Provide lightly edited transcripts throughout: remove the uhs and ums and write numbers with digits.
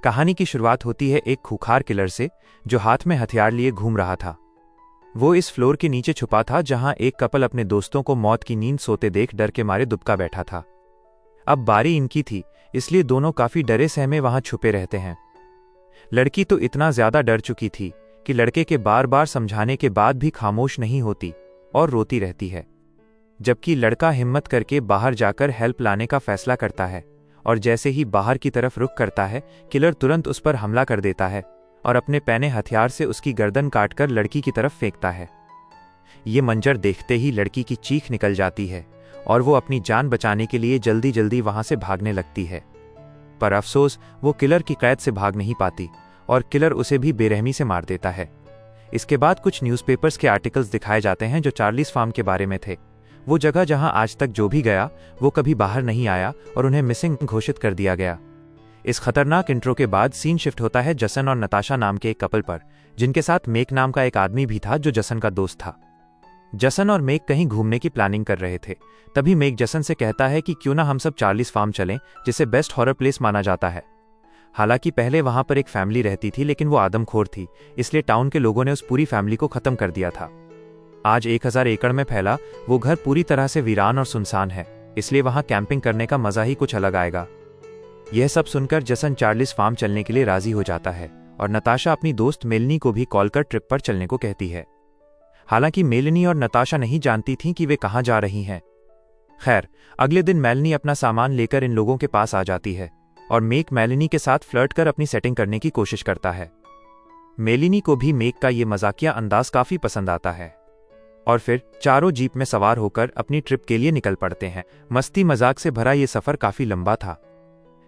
कहानी की शुरुआत होती है एक खूंखार किलर से जो हाथ में हथियार लिए घूम रहा था। वो इस फ्लोर के नीचे छुपा था जहां एक कपल अपने दोस्तों को मौत की नींद सोते देख डर के मारे दुबका बैठा था। अब बारी इनकी थी, इसलिए दोनों काफी डरे सहमे वहां छुपे रहते हैं। लड़की तो इतना ज्यादा डर चुकी थी कि लड़के के बार बार समझाने के बाद भी खामोश नहीं होती और रोती रहती है, जबकि लड़का हिम्मत करके बाहर जाकर हेल्प लाने का फैसला करता है और जैसे ही बाहर की तरफ रुख करता है, किलर तुरंत उस पर हमला कर देता है और अपने पैने हथियार से उसकी गर्दन काटकर लड़की की तरफ फेंकता है। ये मंजर देखते ही लड़की की चीख निकल जाती है और वो अपनी जान बचाने के लिए जल्दी जल्दी वहां से भागने लगती है। पर अफसोस वो किलर की कैद से भाग नहीं पाती और किलर उसे भी बेरहमी से मार देता है। इसके बाद कुछ न्यूज़पेपर्स के आर्टिकल्स दिखाए जाते हैं जो चार्लीज फार्म के बारे में थे, वो जगह जहां आज तक जो भी गया वो कभी बाहर नहीं आया और उन्हें मिसिंग घोषित कर दिया गया। इस खतरनाक इंट्रो के बाद सीन शिफ्ट होता है जसन और नताशा नाम के एक कपल पर, जिनके साथ मेक नाम का एक आदमी भी था जो जसन का दोस्त था। जसन और मेक कहीं घूमने की प्लानिंग कर रहे थे। तभी मेक जसन से कहता है कि क्यों ना हम सब चार्लीज फार्म चलें, जिसे बेस्ट हॉरर प्लेस माना जाता है। हालांकि पहले वहां पर एक फैमिली रहती थी, लेकिन वो आदमखोर थी, इसलिए टाउन के लोगों ने उस पूरी फैमिली को खत्म कर दिया था। आज 1000 एकड़ में फैला वो घर पूरी तरह से वीरान और सुनसान है, इसलिए वहां कैंपिंग करने का मजा ही कुछ अलग आएगा। यह सब सुनकर जसन चार्लीज फार्म चलने के लिए राजी हो जाता है और नताशा अपनी दोस्त मेलनी को भी कॉल कर ट्रिप पर चलने को कहती है। हालांकि मेलनी और नताशा नहीं जानती थीं कि वे कहां जा रही हैं। खैर, अगले दिन मेलनी अपना सामान लेकर इन लोगों के पास आ जाती है और मेक मेलनी के साथ फ्लर्ट कर अपनी सेटिंग करने की कोशिश करता है। मेलिनी को भी मेक का ये मजाकिया अंदाज काफी पसंद आता है और फिर चारों जीप में सवार होकर अपनी ट्रिप के लिए निकल पड़ते हैं। मस्ती मजाक से भरा ये सफर काफी लंबा था।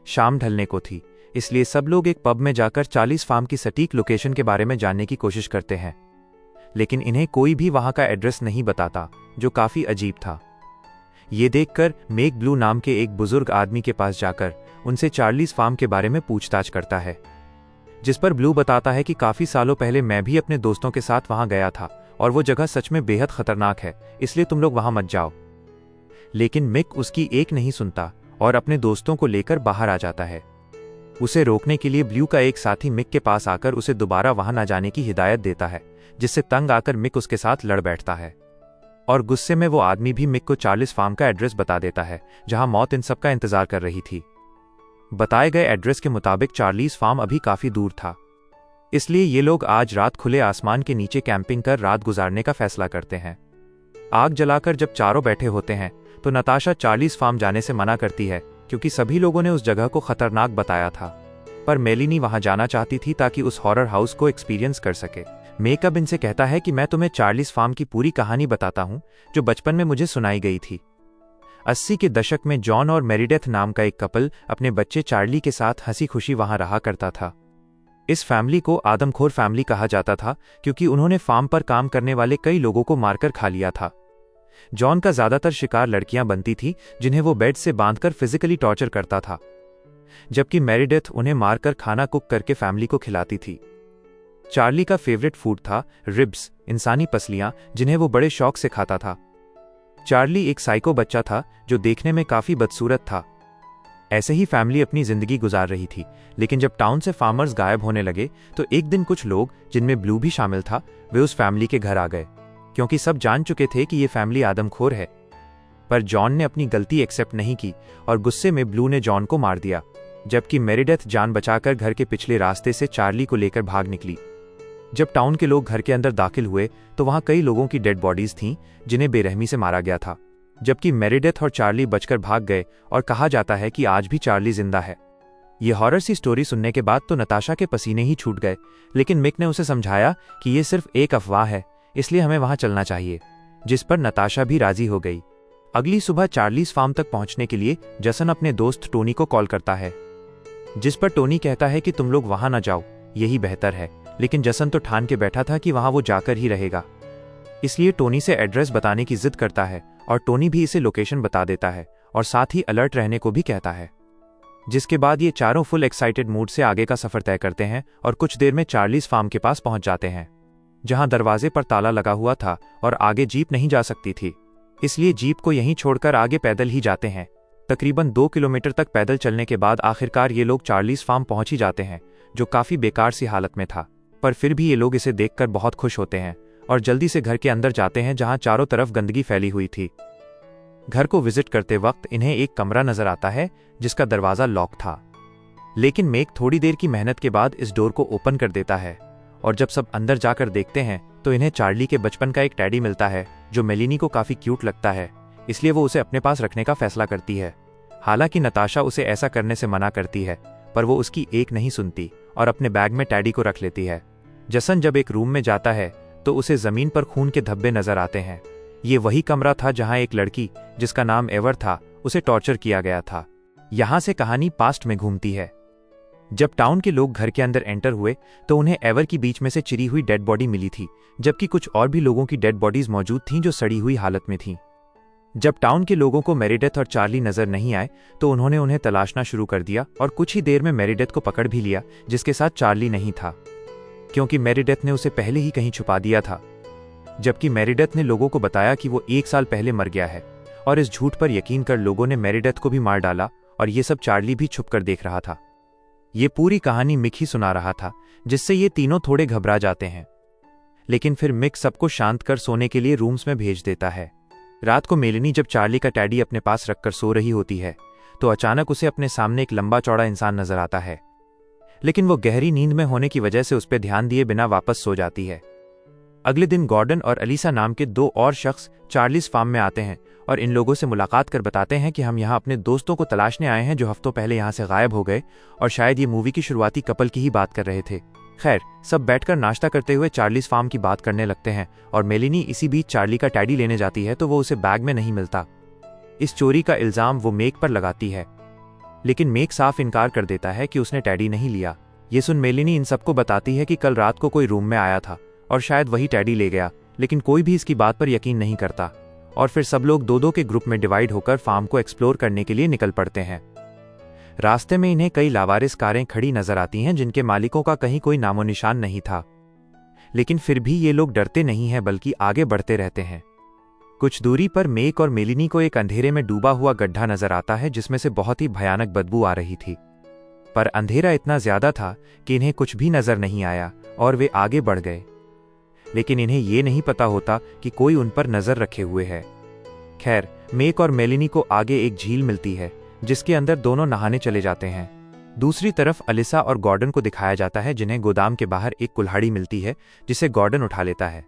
शाम ढलने को थी, इसलिए सब लोग एक पब में जाकर चार्लीज फार्म की सटीक लोकेशन के बारे में जानने की कोशिश करते हैं, लेकिन इन्हें कोई भी वहां का एड्रेस नहीं बताता, जो काफी अजीब था। ये देखकर मेक ब्लू नाम के एक बुजुर्ग आदमी के पास जाकर उनसे चार्लीज फार्म के बारे में पूछताछ करता है, जिस पर ब्लू बताता है कि काफी सालों पहले मैं भी अपने दोस्तों के साथ वहां गया था और वो जगह सच में बेहद खतरनाक है, इसलिए तुम लोग वहां मत जाओ। लेकिन मिक उसकी एक नहीं सुनता और अपने दोस्तों को लेकर बाहर आ जाता है। उसे रोकने के लिए ब्लू का एक साथी मिक के पास आकर उसे दोबारा वहां न जाने की हिदायत देता है, जिससे तंग आकर मिक उसके साथ लड़ बैठता है और गुस्से में वो आदमी भी मिक को चार्लीज फार्म का एड्रेस बता देता है, जहां मौत इन सब का इंतजार कर रही थी। बताए गए एड्रेस के मुताबिक चार्लीज फार्म अभी काफी दूर था, इसलिए ये लोग आज रात खुले आसमान के नीचे कैंपिंग कर रात गुजारने का फैसला करते हैं। आग जलाकर जब चारों बैठे होते हैं तो नताशा चार्लीज फार्म जाने से मना करती है, क्योंकि सभी लोगों ने उस जगह को खतरनाक बताया था। पर मेलिनी वहां जाना चाहती थी ताकि उस हॉरर हाउस को एक्सपीरियंस कर सके। मेकअप इनसे कहता है कि मैं तुम्हें चार्लीज फार्म की पूरी कहानी बताता हूं जो बचपन में मुझे सुनाई गई थी। 80 के दशक में जॉन और मेरिडेथ नाम का एक कपल अपने बच्चे चार्ली के साथ हंसी खुशी वहां रहा करता था। इस फैमिली को आदमखोर फैमिली कहा जाता था, क्योंकि उन्होंने फार्म पर काम करने वाले कई लोगों को मारकर खा लिया था। जॉन का ज्यादातर शिकार लड़कियां बनती थी, जिन्हें वो बेड से बांधकर फिजिकली टॉर्चर करता था, जबकि मेरिडेथ उन्हें मारकर खाना कुक करके फैमिली को खिलाती थी। चार्ली का फेवरेट फूड था रिब्स, इंसानी पसलियां, जिन्हें वो बड़े शौक से खाता था। चार्ली एक साइको बच्चा था जो देखने में काफी बदसूरत था। ऐसे ही फैमिली अपनी जिंदगी गुजार रही थी, लेकिन जब टाउन से फार्मर्स गायब होने लगे तो एक दिन कुछ लोग, जिनमें ब्लू भी शामिल था, वे उस फैमिली के घर आ गए, क्योंकि सब जान चुके थे कि ये फैमिली आदमखोर है। पर जॉन ने अपनी गलती एक्सेप्ट नहीं की और गुस्से में ब्लू ने जॉन को मार दिया, जबकि मेरिडेथ जान बचाकर घर के पिछले रास्ते से चार्ली को लेकर भाग निकली। जब टाउन के लोग घर के अंदर दाखिल हुए तो वहां कई लोगों की डेड बॉडीज थीं, जिन्हें बेरहमी से मारा गया था, जबकि मेरिडेथ और चार्ली बचकर भाग गए और कहा जाता है कि आज भी चार्ली जिंदा है। ये हॉरर सी स्टोरी सुनने के बाद तो नताशा के पसीने ही छूट गए, लेकिन मिक ने उसे समझाया कि ये सिर्फ एक अफवाह है, इसलिए हमें वहां चलना चाहिए, जिस पर नताशा भी राजी हो गई। अगली सुबह चार्लीज फार्म तक पहुंचने के लिए जसन अपने दोस्त टोनी को कॉल करता है, जिस पर टोनी कहता है कि तुम लोग वहां न जाओ, यही बेहतर है। लेकिन जसन तो ठान के बैठा था कि वहां वो जाकर ही रहेगा, इसलिए टोनी से एड्रेस बताने की जिद करता है और टोनी भी इसे लोकेशन बता देता है और साथ ही अलर्ट रहने को भी कहता है। जिसके बाद ये चारों फुल एक्साइटेड मूड से आगे का सफर तय करते हैं और कुछ देर में चार्लीज फार्म के पास पहुंच जाते हैं, जहां दरवाजे पर ताला लगा हुआ था और आगे जीप नहीं जा सकती थी, इसलिए जीप को यहीं छोड़कर आगे पैदल ही जाते हैं। तकरीबन 2 किलोमीटर तक पैदल चलने के बाद आखिरकार ये लोग चार्लीज फार्म पहुंच ही जाते हैं, जो काफी बेकार सी हालत में था। पर फिर भी ये लोग इसे देखकर बहुत खुश होते हैं और जल्दी से घर के अंदर जाते हैं, जहां चारों तरफ गंदगी फैली हुई थी। घर को विजिट करते वक्त इन्हें एक कमरा नजर आता है जिसका दरवाजा लॉक था, लेकिन मेक थोड़ी देर की मेहनत के बाद इस डोर को ओपन कर देता है। और जब सब अंदर जाकर देखते हैं तो इन्हें चार्ली के बचपन का एक टैडी मिलता है, जो मेलिनी को काफी क्यूट लगता है, इसलिए वो उसे अपने पास रखने का फैसला करती है। हालांकि नताशा उसे ऐसा करने से मना करती है, पर वो उसकी एक नहीं सुनती और अपने बैग में टैडी को रख लेती है। जसन जब एक रूम में जाता है तो उसे जमीन पर खून के धब्बे नजर आते हैं। ये वही कमरा था जहां एक लड़की, जिसका नाम एवर था, उसे टॉर्चर किया गया था। यहां से कहानी पास्ट में घूमती है। जब टाउन के लोग घर के अंदर एंटर हुए तो उन्हें एवर की बीच में से चिरी हुई डेड बॉडी मिली थी, जबकि कुछ और भी लोगों की डेड बॉडीज मौजूद थीं जो सड़ी हुई हालत में थीं। जब टाउन के लोगों को मेरिडेथ और चार्ली नजर नहीं आए तो उन्होंने उन्हें तलाशना शुरू कर दिया और कुछ ही देर में मेरिडेथ को पकड़ भी लिया, जिसके साथ चार्ली नहीं था, क्योंकि मेरिडेथ ने उसे पहले ही कहीं छुपा दिया था। जबकि मेरिडेथ ने लोगों को बताया कि वो 1 साल पहले मर गया है, और इस झूठ पर यकीन कर लोगों ने मेरिडेथ को भी मार डाला, और ये सब चार्ली भी छुपकर देख रहा था। ये पूरी कहानी मिक ही सुना रहा था, जिससे ये तीनों थोड़े घबरा जाते हैं। लेकिन फिर मिक सबको शांत कर सोने के लिए रूम्स में भेज देता है। रात को मेलिनी जब चार्ली का टैडी अपने पास रखकर सो रही होती है तो अचानक उसे अपने सामने एक लंबा चौड़ा इंसान नजर आता है, लेकिन वो गहरी नींद में होने की वजह से उस पर ध्यान दिए बिना वापस सो जाती है। अगले दिन गॉर्डन और अलीसा नाम के 2 और शख्स चार्लीज फार्म में आते हैं और इन लोगों से मुलाकात कर बताते हैं कि हम यहाँ अपने दोस्तों को तलाशने आए हैं जो हफ्तों पहले यहाँ से गायब हो गए, और शायद ये मूवी की शुरुआती कपल की ही बात कर रहे थे। खैर, सब बैठकर नाश्ता करते हुए चार्लीज फार्म की बात करने लगते हैं और मेलिनी इसी बीच चार्ली का टैडी लेने जाती है तो वो उसे बैग में नहीं मिलता। इस चोरी का इल्जाम वो मेक पर लगाती है, लेकिन मेक साफ इनकार कर देता है कि उसने टैडी नहीं लिया। ये सुन मेलिनी इन सबको बताती है कि कल रात को कोई रूम में आया था और शायद वही टैडी ले गया, लेकिन कोई भी इसकी बात पर यकीन नहीं करता। और फिर सब लोग 2-2 के ग्रुप में डिवाइड होकर फार्म को एक्सप्लोर करने के लिए निकल पड़ते हैं। रास्ते में इन्हें कई लावारिस कारें खड़ी नजर आती हैं जिनके मालिकों का कहीं कोई नामो निशान नहीं था, लेकिन फिर भी ये लोग डरते नहीं हैं बल्कि आगे बढ़ते रहते हैं। कुछ दूरी पर मेक और मेलिनी को एक अंधेरे में डूबा हुआ गड्ढा नजर आता है जिसमें से बहुत ही भयानक बदबू आ रही थी, पर अंधेरा इतना ज्यादा था कि इन्हें कुछ भी नजर नहीं आया और वे आगे बढ़ गए। लेकिन इन्हें ये नहीं पता होता कि कोई उन पर नजर रखे हुए है। खैर, मेक और मेलिनी को आगे एक झील मिलती है जिसके अंदर दोनों नहाने चले जाते हैं। दूसरी तरफ अलिसा और गॉर्डन को दिखाया जाता है जिन्हें गोदाम के बाहर एक कुल्हाड़ी मिलती है जिसे गॉर्डन उठा लेता है,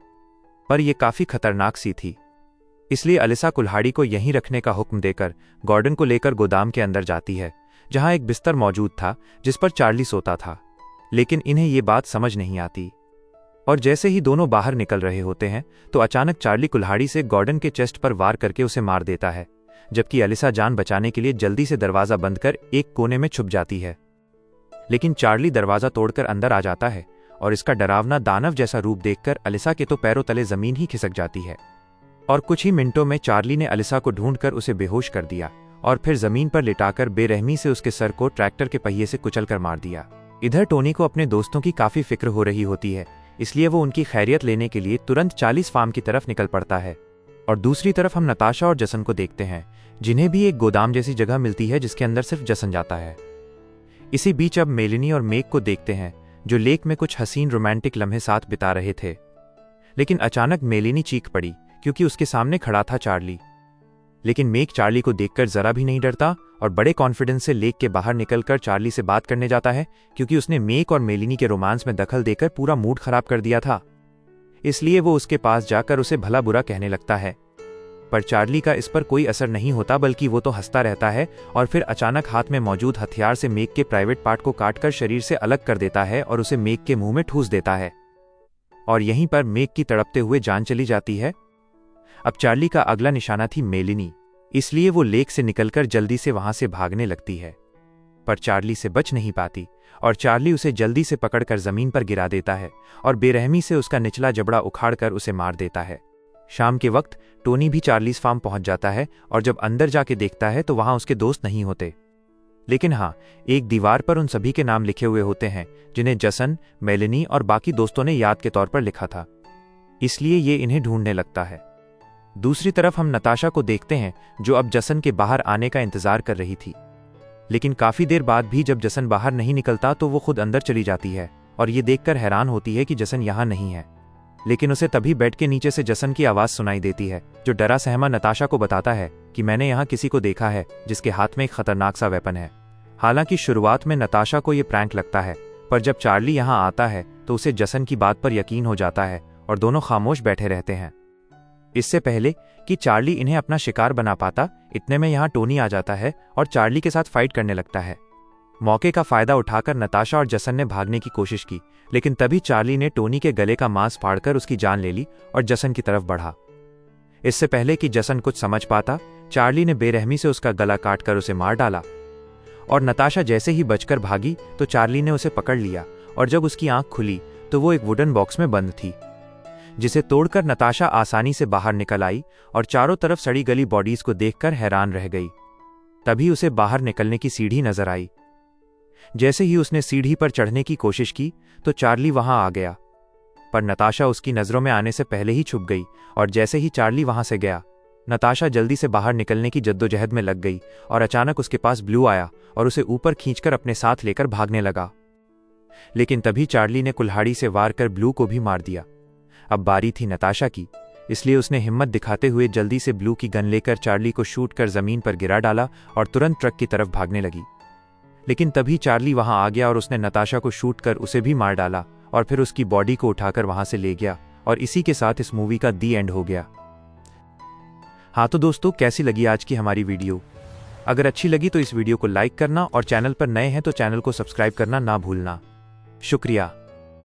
पर यह काफी खतरनाक सी थी, इसलिए अलिसा कुल्हाड़ी को यहीं रखने का हुक्म देकर गॉर्डन को लेकर गोदाम के अंदर जाती है, जहां एक बिस्तर मौजूद था जिस पर चार्ली सोता था। लेकिन इन्हें ये बात समझ नहीं आती, और जैसे ही दोनों बाहर निकल रहे होते हैं तो अचानक चार्ली कुल्हाड़ी से गॉर्डन के चेस्ट पर वार करके उसे मार देता है, जबकि अलिसा जान बचाने के लिए जल्दी से दरवाजा बंद कर एक कोने में छुप जाती है। लेकिन चार्ली दरवाजा तोड़कर अंदर आ जाता है और इसका डरावना दानव जैसा रूप देखकर अलिसा के तो पैरों तले जमीन ही खिसक जाती है। और कुछ ही मिनटों में चार्ली ने अलिसा को ढूंढकर उसे बेहोश कर दिया और फिर जमीन पर लिटाकर बेरहमी से उसके सर को ट्रैक्टर के पहिए से कुचलकर मार दिया। इधर टोनी को अपने दोस्तों की काफी फिक्र हो रही होती है, इसलिए वो उनकी खैरियत लेने के लिए तुरंत चार्लीज फार्म की तरफ निकल पड़ता है। और दूसरी तरफ हम नताशा और जसन को देखते हैं, जिन्हें भी एक गोदाम जैसी जगह मिलती है जिसके अंदर सिर्फ जसन जाता है। इसी बीच अब मेलिनी और मेक को देखते हैं जो लेक में कुछ हसीन रोमांटिक लम्हे साथ बिता रहे थे। लेकिन अचानक मेलिनी चीख पड़ी क्योंकि उसके सामने खड़ा था चार्ली। लेकिन मेक चार्ली को देखकर जरा भी नहीं डरता और बड़े कॉन्फिडेंस से लेक के बाहर निकलकर चार्ली से बात करने जाता है, क्योंकि उसने मेक और मेलिनी के रोमांस में दखल देकर पूरा मूड खराब कर दिया था। इसलिए वो उसके पास जाकर उसे भला बुरा कहने लगता है, पर चार्ली का इस पर कोई असर नहीं होता, बल्कि वो तो हंसता रहता है और फिर अचानक हाथ में मौजूद हथियार से मेक के प्राइवेट पार्ट को काटकर शरीर से अलग कर देता है और उसे मेक के मुंह में ठूस देता है। और यहीं पर मेक की तड़पते हुए जान चली जाती है। अब चार्ली का अगला निशाना थी मेलिनी, इसलिए वो लेक से निकलकर जल्दी से वहां से भागने लगती है, पर चार्ली से बच नहीं पाती और चार्ली उसे जल्दी से पकड़कर जमीन पर गिरा देता है और बेरहमी से उसका निचला जबड़ा उखाड़कर उसे मार देता है। शाम के वक्त टोनी भी चार्लीज फार्म पहुंच जाता है और जब अंदर जाके देखता है तो वहां उसके दोस्त नहीं होते, लेकिन हाँ, एक दीवार पर उन सभी के नाम लिखे हुए होते हैं जिन्हें जसन, मेलिनी और बाकी दोस्तों ने याद के तौर पर लिखा था। इसलिए ये इन्हें ढूंढने लगता है। दूसरी तरफ हम नताशा को देखते हैं जो अब जसन के बाहर आने का इंतजार कर रही थी। लेकिन काफी देर बाद भी जब जसन बाहर नहीं निकलता तो वो खुद अंदर चली जाती है और ये देखकर हैरान होती है कि जसन यहाँ नहीं है। लेकिन उसे तभी बेड के नीचे से जसन की आवाज सुनाई देती है जो डरा सहमा नताशा को बताता है कि मैंने यहाँ किसी को देखा है जिसके हाथ में एक खतरनाक सा वेपन है। हालांकि शुरुआत में नताशा को ये प्रैंक लगता है, पर जब चार्ली यहाँ आता है तो उसे जसन की बात पर यकीन हो जाता है और दोनों खामोश बैठे रहते हैं। इससे पहले कि चार्ली इन्हें अपना शिकार बना पाता, इतने में यहाँ टोनी आ जाता है और चार्ली के साथ फाइट करने लगता है। मौके का फायदा उठाकर नताशा और जसन ने भागने की कोशिश की, लेकिन तभी चार्ली ने टोनी के गले का मांस फाड़कर उसकी जान ले ली और जसन की तरफ बढ़ा। इससे पहले कि जसन कुछ समझ पाता, चार्ली ने बेरहमी से उसका गला काटकर उसे मार डाला और नताशा जैसे ही बचकर भागी तो चार्ली ने उसे पकड़ लिया और जब उसकी आंख खुली तो वो एक वुडन बॉक्स में बंद थी, जिसे तोड़कर नताशा आसानी से बाहर निकल आई और चारों तरफ सड़ी गली बॉडीज को देखकर हैरान रह गई। तभी उसे बाहर निकलने की सीढ़ी नजर आई। जैसे ही उसने सीढ़ी पर चढ़ने की कोशिश की तो चार्ली वहां आ गया, पर नताशा उसकी नजरों में आने से पहले ही छुप गई और जैसे ही चार्ली वहां से गया, नताशा जल्दी से बाहर निकलने की जद्दोजहद में लग गई और अचानक उसके पास ब्लू आया और उसे ऊपर खींचकर अपने साथ लेकर भागने लगा। लेकिन तभी चार्ली ने कुल्हाड़ी से वार कर ब्लू को भी मार दिया। अब बारी थी नताशा की, इसलिए उसने हिम्मत दिखाते हुए जल्दी से ब्लू की गन लेकर चार्ली को शूट कर जमीन पर गिरा डाला और तुरंत ट्रक की तरफ भागने लगी। लेकिन तभी चार्ली वहां आ गया और उसने नताशा को शूट कर उसे भी मार डाला और फिर उसकी बॉडी को उठाकर वहां से ले गया और इसी के साथ इस मूवी का दी एंड हो गया। हाँ तो दोस्तों, कैसी लगी आज की हमारी वीडियो? अगर अच्छी लगी तो इस वीडियो को लाइक करना और चैनल पर नए हैं तो चैनल को सब्सक्राइब करना ना भूलना। शुक्रिया।